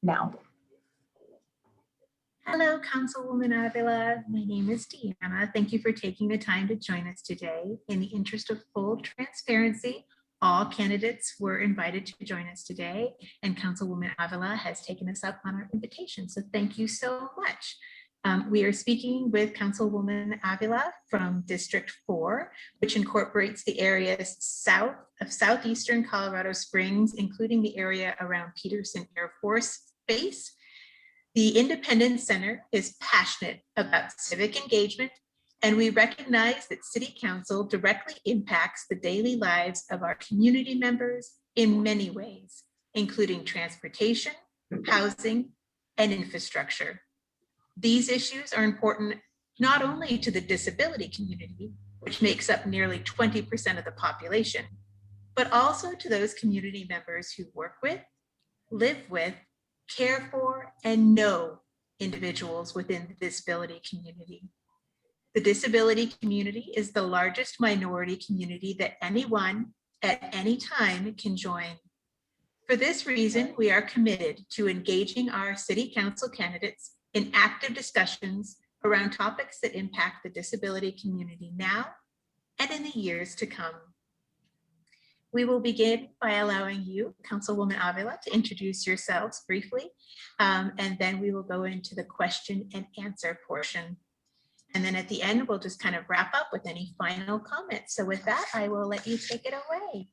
now. Hello, Councilwoman Avila. My name is DeAnna. Thank you for taking the time to join us today. In the interest of full transparency, all candidates were invited to join us today, and Councilwoman Avila has taken us up on our invitation. So thank you so much. We are speaking with Councilwoman Avila from District 4, which incorporates the areas south of southeastern Colorado Springs, including the area around Peterson Air Force Base. The Independence Center is passionate about civic engagement, and we recognize that City Council directly impacts the daily lives of our community members in many ways, including transportation, housing, and infrastructure. These issues are important not only to the disability community, which makes up nearly 20% of the population, but also to those community members who work with, live with, care for, and know individuals within the disability community. The disability community is the largest minority community that anyone at any time can join. For this reason, we are committed to engaging our City Council candidates in active discussions around topics that impact the disability community now and in the years to come. We will begin by allowing you, Councilwoman Avila, to introduce yourselves briefly, and then we will go into the question and answer portion. And then at the end, we'll just kind of wrap up with any final comments. So with that, I will let you take it away.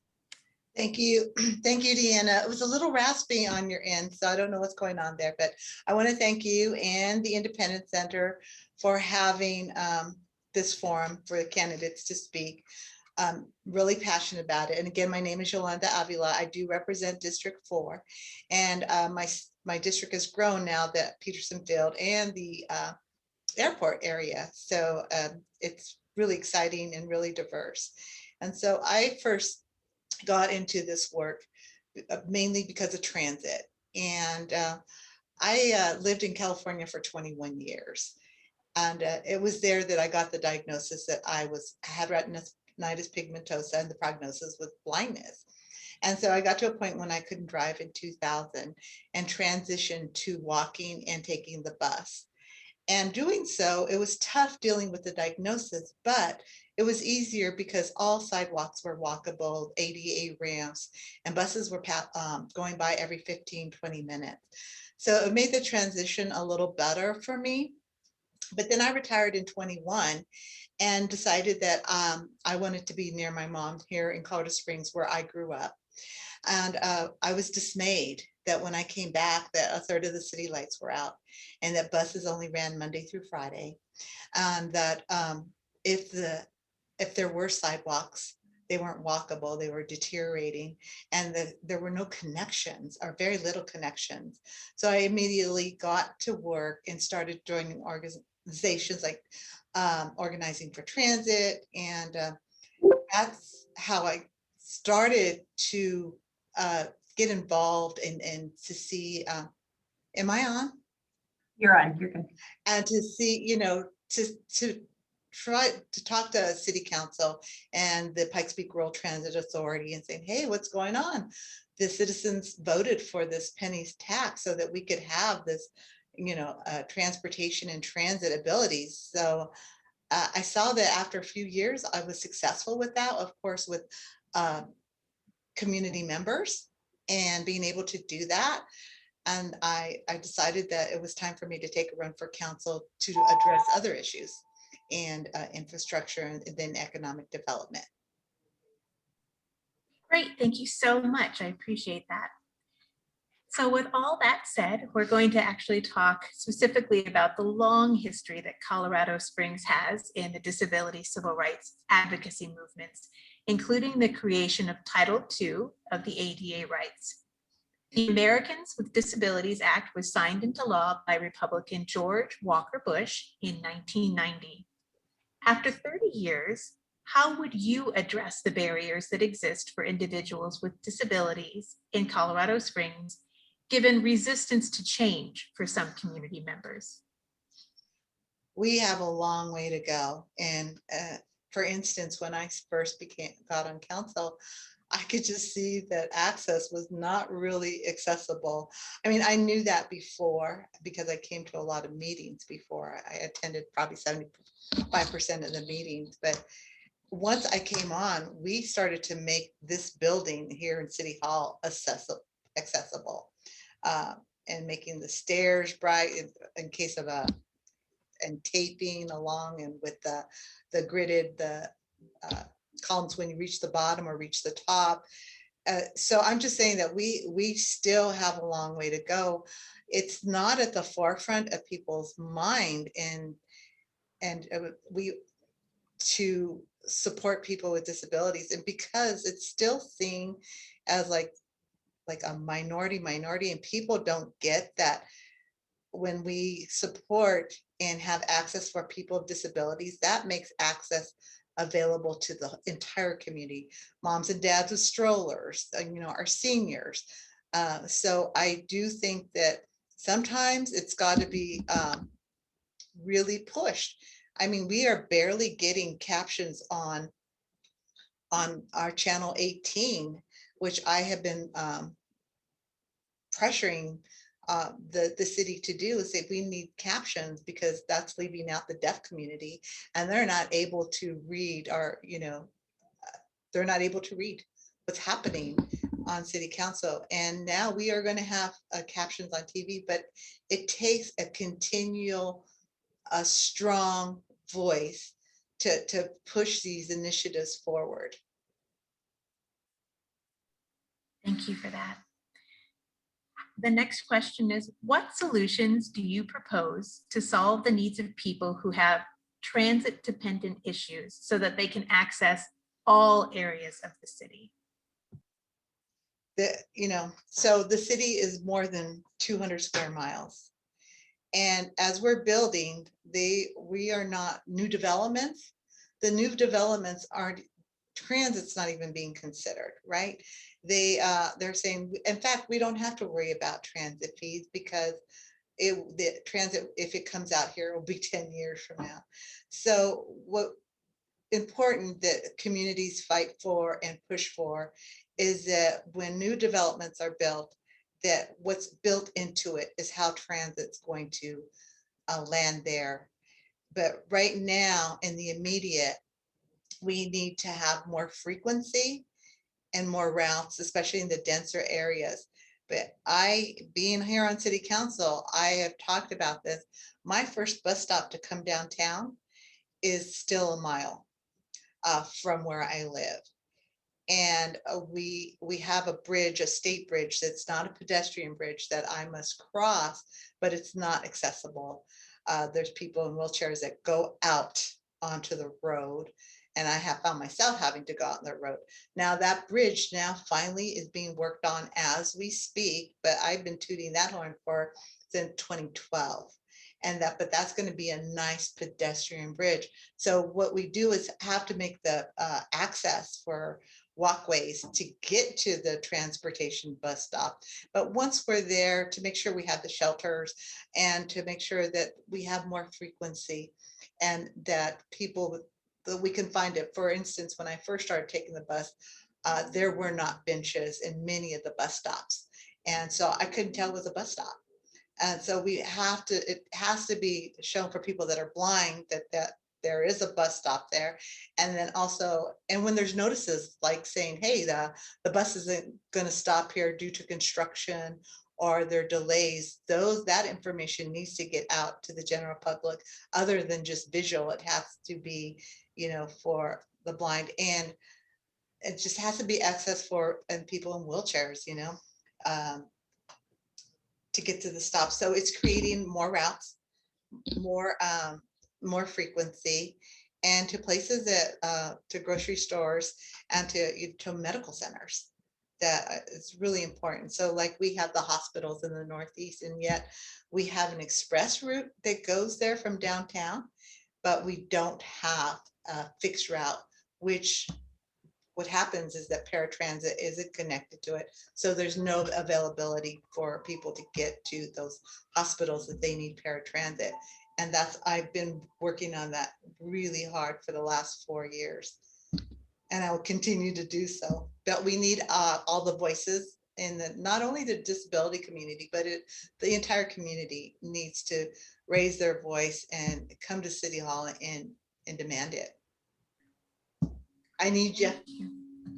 Thank you. Thank you, DeAnna. It was a little raspy on your end, so I don't know what's going on there, but I want to thank you and the Independence Center for having this forum for the candidates to speak. Really passionate about it. And again, my name is Yolanda Avila. I do represent District 4, and my district has grown now that Peterson Field and the airport area. So it's really exciting and really diverse. And so I first got into this work mainly because of transit. And I lived in California for 21 years. And it was there that I got the diagnosis that I had retinitis pigmentosa, and the prognosis was blindness. And so I got to a point when I couldn't drive in 2000 and transitioned to walking and taking the bus. And doing so, it was tough dealing with the diagnosis, but it was easier because all sidewalks were walkable, ADA ramps, and buses were going by every 15, 20 minutes. So it made the transition a little better for me. But then I retired in 21 and decided that I wanted to be near my mom here in Colorado Springs, where I grew up. And I was dismayed that when I came back, that a third of the city lights were out, and that buses only ran Monday through Friday, and that if there were sidewalks, they weren't walkable, they were deteriorating, and there were no connections, or very little connections. So I immediately got to work and started joining organizations like Organizing for Transit, and that's how I started to get involved and to see, am I on? You're on, you're good. And to see, to try to talk to City Council and the Pikes Peak Rural Transit Authority and saying, hey, what's going on? The citizens voted for this pennies tax so that we could have this, transportation and transit abilities. So I saw that after a few years, I was successful with that, of course, with community members and being able to do that. And I decided that it was time for me to take a run for council to address other issues and infrastructure and then economic development. Great, thank you so much. I appreciate that. So with all that said, we're going to actually talk specifically about the long history that Colorado Springs has in the disability civil rights advocacy movements, including the creation of Title II of the ADA rights. The Americans with Disabilities Act was signed into law by Republican George Walker Bush in 1990. After 30 years, how would you address the barriers that exist for individuals with disabilities in Colorado Springs, given resistance to change for some community members? We have a long way to go. And for instance, when I first got on council, I could just see that access was not really accessible. I mean, I knew that before because I came to a lot of meetings before. I attended probably 75% of the meetings, but once I came on, we started to make this building here in City Hall accessible, and making the stairs bright in case of and taping along, and with the gridded, columns when you reach the bottom or reach the top. So I'm just saying that we still have a long way to go. It's not at the forefront of people's mind, and we to support people with disabilities, and because it's still seen as like a minority, and people don't get that when we support and have access for people with disabilities, that makes access available to the entire community, moms and dads with strollers, our seniors. So I do think that sometimes it's got to be really pushed. I mean, we are barely getting captions on our channel 18, which I have been pressuring the city to do, is say we need captions, because that's leaving out the deaf community, and they're not able to read, or they're not able to read what's happening on city council. And now we are going to have captions on TV, but it takes a continual, a strong voice to push these initiatives forward. Thank you for that. The next question is, what solutions do you propose to solve the needs of people who have transit dependent issues so that they can access all areas of the city? So the city is more than 200 square miles. And as we're building, we are not new developments. The new developments aren't, transit's not even being considered, right? They're saying, in fact, we don't have to worry about transit fees, because the transit, if it comes out here, it will be 10 years from now. So what important that communities fight for and push for is that when new developments are built, that what's built into it is how transit's going to land there. But right now, in the immediate, we need to have more frequency and more routes, especially in the denser areas. But being here on city council, I have talked about this. My first bus stop to come downtown is still a mile from where I live. And we have a bridge, a state bridge, that's not a pedestrian bridge that I must cross, but it's not accessible. There's people in wheelchairs that go out onto the road, and I have found myself having to go out on the road. Now that bridge now finally is being worked on as we speak, but I've been tooting that horn since 2012. But that's going to be a nice pedestrian bridge. So what we do is have to make the access for walkways to get to the transportation bus stop. But once we're there, to make sure we have the shelters, and to make sure that we have more frequency, and that that we can find it. For instance, when I first started taking the bus, there were not benches in many of the bus stops. And so I couldn't tell it was a bus stop. And so it has to be shown for people that are blind that there is a bus stop there. And then also, and when there's notices like saying, hey, the bus isn't going to stop here due to construction, or there are delays, that information needs to get out to the general public, other than just visual. It has to be, for the blind, and it just has to be access for and people in wheelchairs, to get to the stop. So it's creating more routes, more frequency, and to places that to grocery stores, and to medical centers. That is really important. So like we have the hospitals in the Northeast, and yet we have an express route that goes there from downtown, but we don't have a fixed route, which what happens is that paratransit isn't connected to it. So there's no availability for people to get to those hospitals that they need paratransit. And I've been working on that really hard for the last 4 years. and I will continue to do so. But we need all the voices in not only the disability community, but the entire community needs to raise their voice and come to City Hall and demand it. I need you.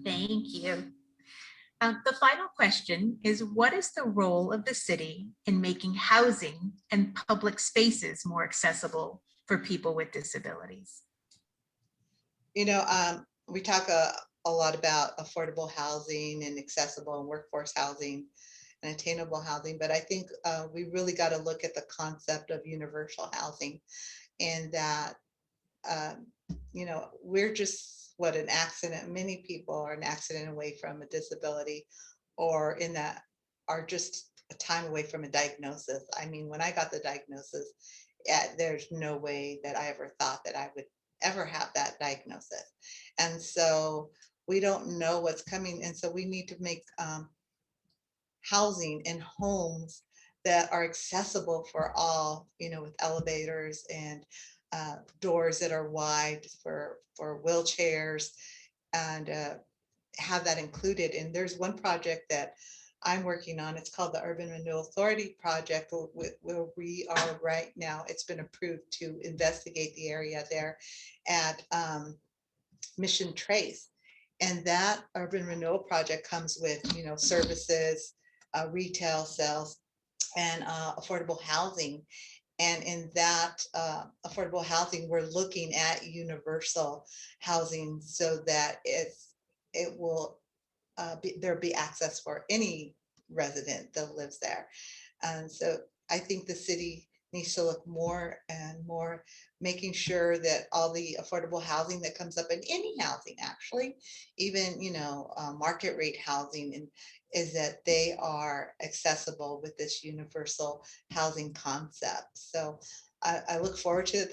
Thank you. The final question is, what is the role of the city in making housing and public spaces more accessible for people with disabilities? You know, we talk a lot about affordable housing and accessible and workforce housing and attainable housing, but I think we really got to look at the concept of universal housing, and that, you know, we're just an accident. Many people are an accident away from a disability, or in that are just a time away from a diagnosis. I mean, when I got the diagnosis, there's no way that I ever thought that I would ever have that diagnosis. And so we don't know what's coming. And so we need to make housing and homes that are accessible for all, you know, with elevators and doors that are wide for wheelchairs, and have that included. And there's one project that I'm working on. It's called the Urban Renewal Authority Project, where we are right now. It's been approved to investigate the area there at Mission Trace. And that Urban Renewal Project comes with, you know, services, retail sales, and affordable housing. And in that affordable housing, we're looking at universal housing so that it will there'll be access for any resident that lives there. And so I think the city needs to look more and more, making sure that all the affordable housing that comes up in any housing, actually, even, you know, market rate housing, and is that they are accessible with this universal housing concept. So I look forward to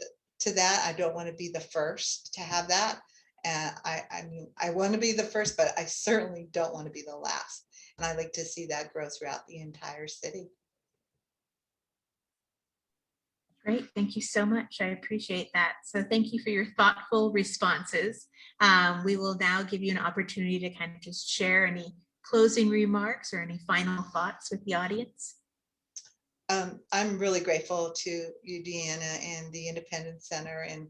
that. I don't want to be the first to have that. And I mean, I want to be the first, but I certainly don't want to be the last. And I like to see that grow throughout the entire city. Great, thank you so much. I appreciate that. So thank you for your thoughtful responses. We will now give you an opportunity to kind of just share any closing remarks or any final thoughts with the audience. I'm really grateful to you, DeAnna, and the Independence Center. And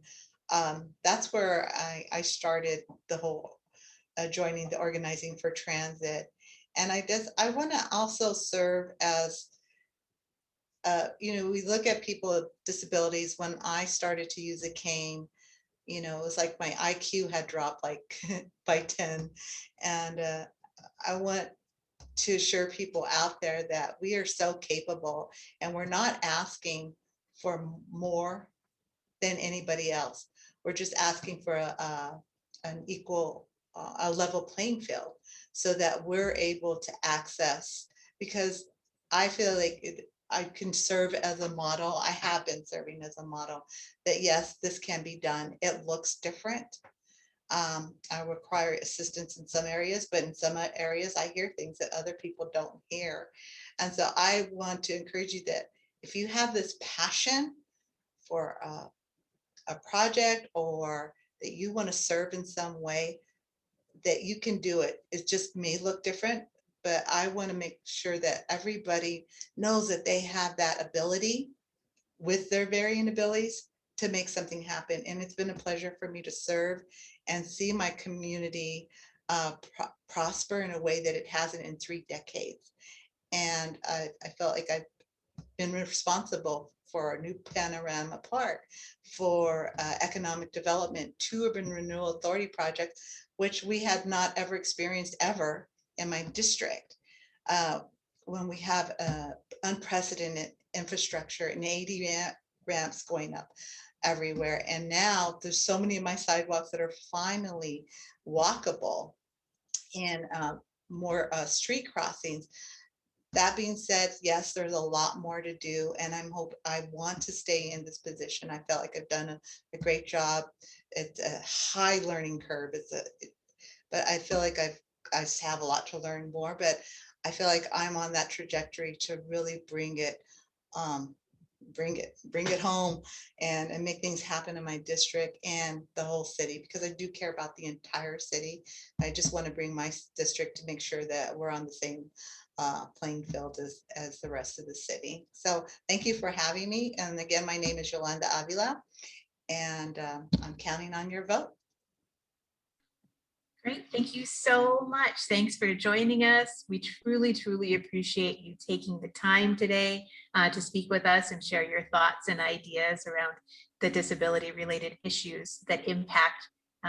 that's where I started the whole joining the Organizing for Transit. And I want to also serve as, you know, we look at people with disabilities. When I started to use a cane, you know, it was like my IQ had dropped like by 10. And I want to assure people out there that we are so capable, and we're not asking for more than anybody else. We're just asking for an equal, a level playing field, so that we're able to access, because I feel like I can serve as a model. I have been serving as a model that yes, this can be done. It looks different. I require assistance in some areas, but in some areas I hear things that other people don't hear. And so I want to encourage you that if you have this passion for a project, or that you want to serve in some way, that you can do it. It just may look different, but I want to make sure that everybody knows that they have that ability with their varying abilities to make something happen. And it's been a pleasure for me to serve and see my community prosper in a way that it hasn't in 3 decades. And I felt like I've been responsible for a new Panorama Park, for economic development, 2 Urban Renewal Authority projects, which we had not ever experienced ever in my district. When we have unprecedented infrastructure and AD ramps going up everywhere. And now there's so many of my sidewalks that are finally walkable, and more street crossings. That being said, yes, there's a lot more to do, and I want to stay in this position. I felt like I've done a great job. It's a high learning curve. But I feel like I have a lot to learn more, but I feel like I'm on that trajectory to really bring it bring it home and make things happen in my district and the whole city, because I do care about the entire city. I just want to bring my district to make sure that we're on the same playing field as the rest of the city. So thank you for having me. And again, my name is Yolanda Avila, and I'm counting on your vote. Great, thank you so much. Thanks for joining us. We truly, truly appreciate you taking the time today to speak with us and share your thoughts and ideas around the disability-related issues that impact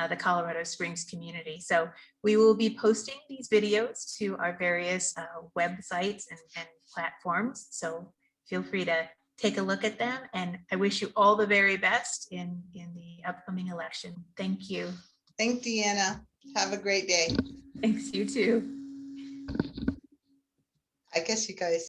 the Colorado Springs community. So we will be posting these videos to our various websites and platforms. So feel free to take a look at them. And I wish you all the very best in the upcoming election. Thank you. Thank DeAnna. Have a great day. Thanks, you too. I guess you guys